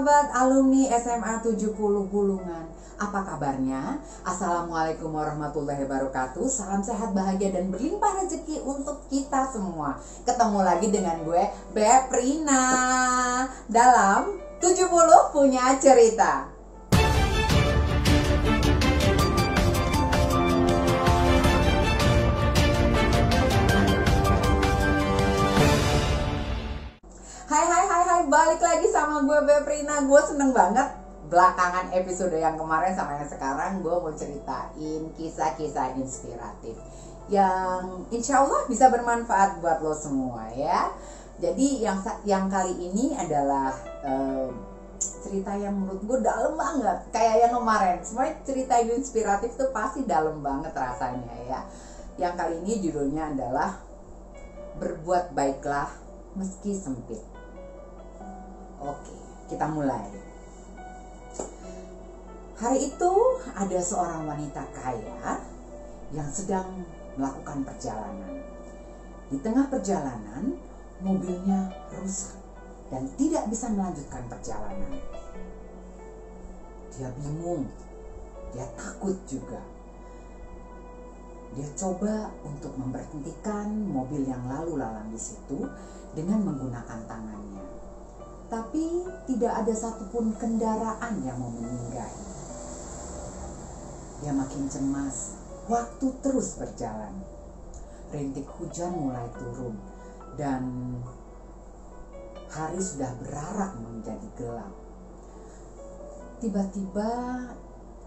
sahabat alumni SMA 70 Bulungan. Apa kabarnya? Assalamualaikum warahmatullahi wabarakatuh. Salam sehat, bahagia, dan berlimpah rezeki untuk kita semua. Ketemu lagi dengan gue, Beprina, dalam 70 Punya Cerita. Hai, balik lagi sama gue Beprina. Gue seneng banget belakangan episode yang kemarin sama yang sekarang gue mau ceritain kisah-kisah inspiratif yang insya Allah bisa bermanfaat buat lo semua ya. Jadi yang kali ini adalah cerita yang menurut gue dalam banget, kayak yang kemarin. Semuanya cerita inspiratif tuh pasti dalam banget rasanya ya. Yang kali ini judulnya adalah Berbuat Baiklah Meski Sempit. Oke, kita mulai. Hari itu ada seorang wanita kaya yang sedang melakukan perjalanan. Di tengah perjalanan, mobilnya rusak dan tidak bisa melanjutkan perjalanan. Dia bingung, dia takut juga. Dia coba untuk memberhentikan mobil yang lalu lalang di situ dengan menggunakan tangannya. Tapi tidak ada satupun kendaraan yang mau menyinggahi. Dia makin cemas, waktu terus berjalan. Rintik hujan mulai turun dan hari sudah berarak menjadi gelap. Tiba-tiba,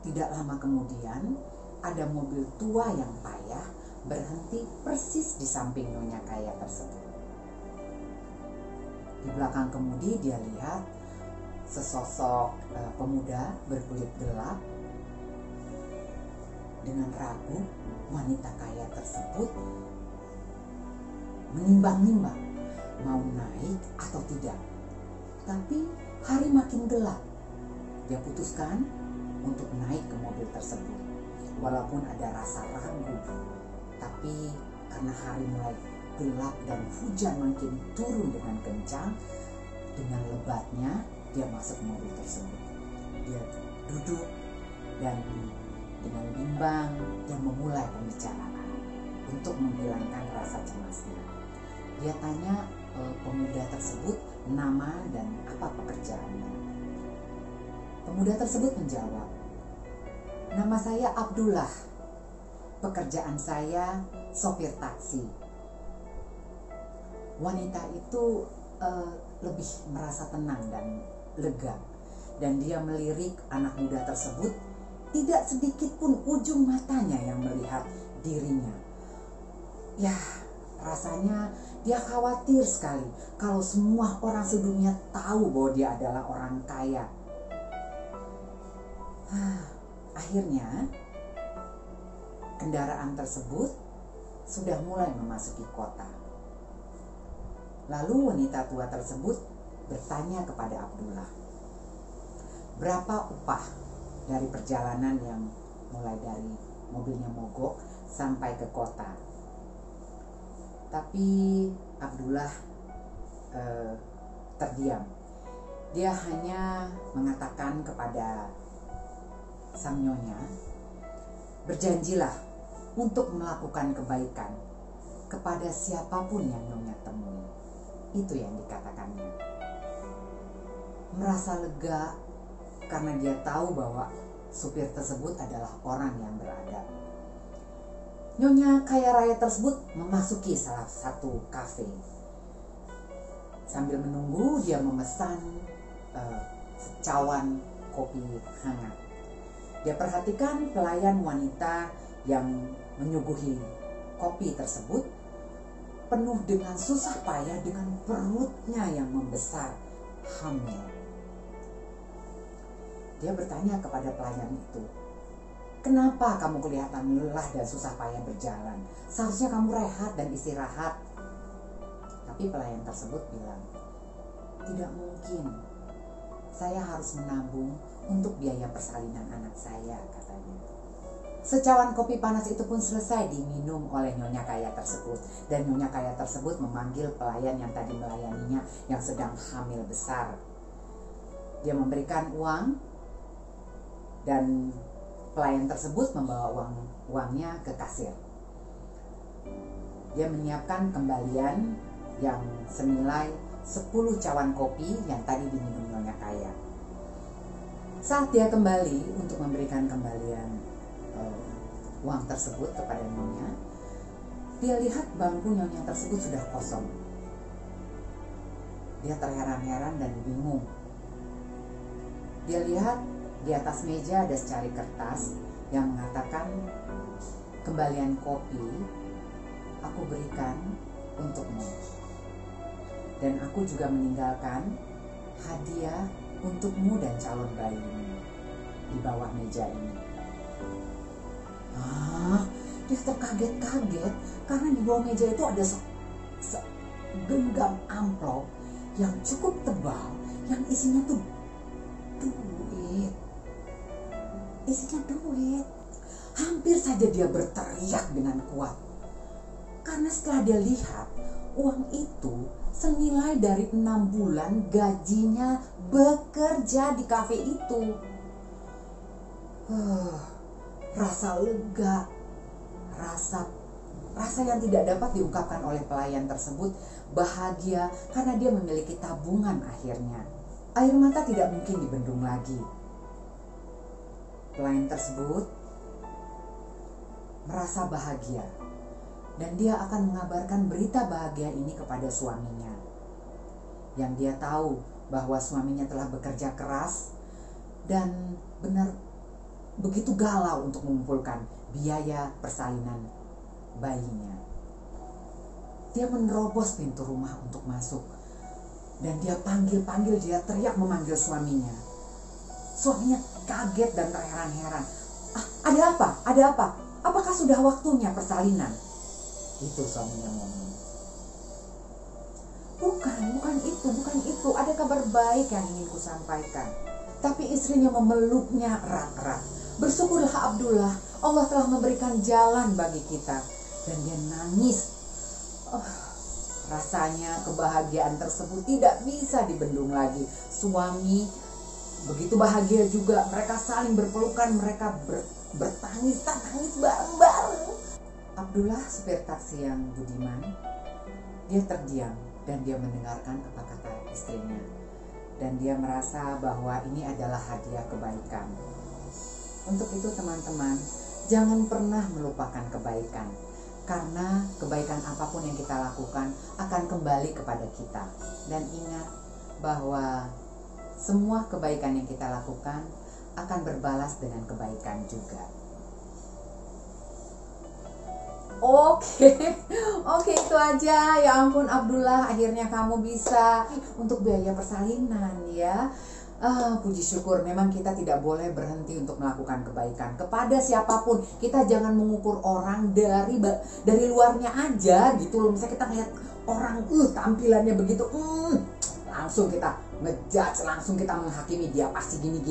tidak lama kemudian, ada mobil tua yang payah berhenti persis di samping nyonya kaya tersebut. Di belakang kemudi dia lihat sesosok pemuda berkulit gelap. Dengan ragu, wanita kaya tersebut menimbang-nimbang mau naik atau tidak. Tapi hari makin gelap. Dia putuskan untuk naik ke mobil tersebut. Walaupun ada rasa ragu, tapi karena hari mulai gelap dan hujan makin turun dengan kencang, dengan lebatnya dia masuk mobil tersebut. Dia duduk dan dengan bimbang dia memulai pembicaraan untuk menghilangkan rasa cemasnya. Dia tanya pemuda tersebut nama dan apa pekerjaannya. Pemuda tersebut menjawab, "Nama saya Abdullah. Pekerjaan saya sopir taksi." Wanita itu lebih merasa tenang dan lega, dan dia melirik anak muda tersebut. Tidak sedikit pun ujung matanya yang melihat dirinya. Ya, rasanya dia khawatir sekali kalau semua orang sedunia tahu bahwa dia adalah orang kaya. Akhirnya kendaraan tersebut sudah mulai memasuki kota. Lalu wanita tua tersebut bertanya kepada Abdullah, "Berapa upah dari perjalanan yang mulai dari mobilnya mogok sampai ke kota?" Tapi Abdullah terdiam. Dia hanya mengatakan kepada sang nyonya, "Berjanjilah untuk melakukan kebaikan kepada siapapun yang nyonya temui." Itu yang dikatakannya. Merasa lega karena dia tahu bahwa supir tersebut adalah orang yang beradab. Nyonya kaya raya tersebut memasuki salah satu kafe. Sambil menunggu, dia memesan secawan kopi hangat. Dia perhatikan pelayan wanita yang menyuguhi kopi tersebut penuh dengan susah payah dengan perutnya yang membesar, hamil. Dia bertanya kepada pelayan itu, "Kenapa kamu kelihatan lelah dan susah payah berjalan? Seharusnya kamu rehat dan istirahat." Tapi pelayan tersebut bilang, "Tidak mungkin. Saya harus menabung untuk biaya persalinan anak saya," katanya. Secawan kopi panas itu pun selesai diminum oleh nyonya kaya tersebut. Dan nyonya kaya tersebut memanggil pelayan yang tadi melayaninya yang sedang hamil besar. Dia memberikan uang dan pelayan tersebut membawa uangnya ke kasir. Dia menyiapkan kembalian yang senilai 10 cawan kopi yang tadi diminum Nyonya Kaya. Saat dia kembali untuk memberikan kembalian uang tersebut kepada Nyonya, dia lihat bangku Nyonya tersebut sudah kosong. Dia terheran-heran dan bingung. Dia lihat di atas meja ada secari kertas yang mengatakan, kembalian kopi aku berikan untukmu. Dan aku juga meninggalkan hadiah untukmu dan calon bayimu di bawah meja ini. Dia terkaget-kaget karena di bawah meja itu ada segenggam amplop yang cukup tebal yang isinya tuh duit. Isinya duit. Hampir saja dia berteriak dengan kuat. Karena setelah dia lihat uang itu senilai dari 6 bulan gajinya bekerja di kafe itu. Rasa lega, rasa yang tidak dapat diungkapkan oleh pelayan tersebut, bahagia karena dia memiliki tabungan akhirnya. Air mata tidak mungkin dibendung lagi. Pelayan tersebut merasa bahagia. Dan dia akan mengabarkan berita bahagia ini kepada suaminya. Yang dia tahu bahwa suaminya telah bekerja keras dan benar begitu galau untuk mengumpulkan biaya persalinan bayinya. Dia menerobos pintu rumah untuk masuk. Dan dia panggil-panggil, dia teriak memanggil suaminya. Suaminya kaget dan terheran-heran. Ada apa? Ada apa? Apakah sudah waktunya persalinan? Itu suaminya ngomong. Bukan itu. Ada kabar baik yang ingin kusampaikan. Tapi istrinya memeluknya erat-erat. Bersyukurlah Abdullah, Allah telah memberikan jalan bagi kita. Dan dia nangis. Rasanya kebahagiaan tersebut tidak bisa dibendung lagi. Suami begitu bahagia juga. Mereka saling berpelukan, mereka bertangis bareng-bareng. Abdullah, supir taksi yang budiman, dia terdiam dan dia mendengarkan apa kata istrinya. Dan dia merasa bahwa ini adalah hadiah kebaikan. Untuk itu teman-teman, jangan pernah melupakan kebaikan. Karena kebaikan apapun yang kita lakukan akan kembali kepada kita. Dan ingat bahwa semua kebaikan yang kita lakukan akan berbalas dengan kebaikan juga. Oke, itu aja. Ya ampun Abdullah, akhirnya kamu bisa untuk biaya persalinan ya. Puji syukur, memang kita tidak boleh berhenti untuk melakukan kebaikan kepada siapapun. Kita jangan mengukur orang dari luarnya aja gitu loh. Misalnya kita lihat orang tampilannya begitu, langsung kita ngejudge, langsung kita menghakimi dia pasti gini.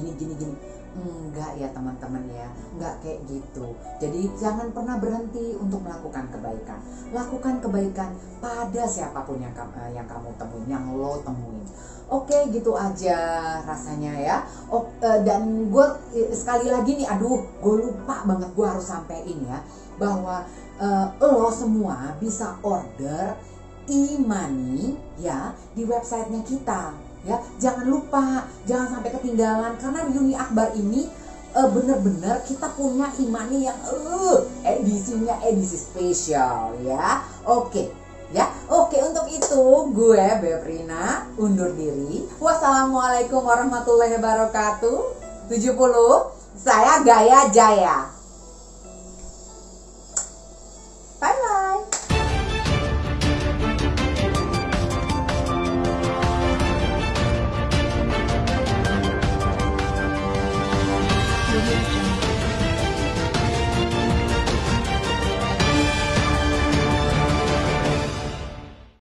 Enggak ya teman-teman ya, enggak kayak gitu. Jadi jangan pernah berhenti untuk melakukan kebaikan. Lakukan kebaikan pada siapapun yang kamu temuin, yang lo temuin. Oke, gitu aja rasanya ya. Dan gue sekali lagi nih, gue lupa banget, gue harus sampein ya, bahwa lo semua bisa order e-money ya di websitenya kita. Ya, jangan lupa, jangan sampai ketinggalan karena Uni Akbar ini bener-bener kita punya e-money yang edisinya edisi spesial ya. Oke, untuk itu gue Beprina undur diri. Wassalamualaikum warahmatullahi wabarakatuh. 70, saya Gaya Jaya.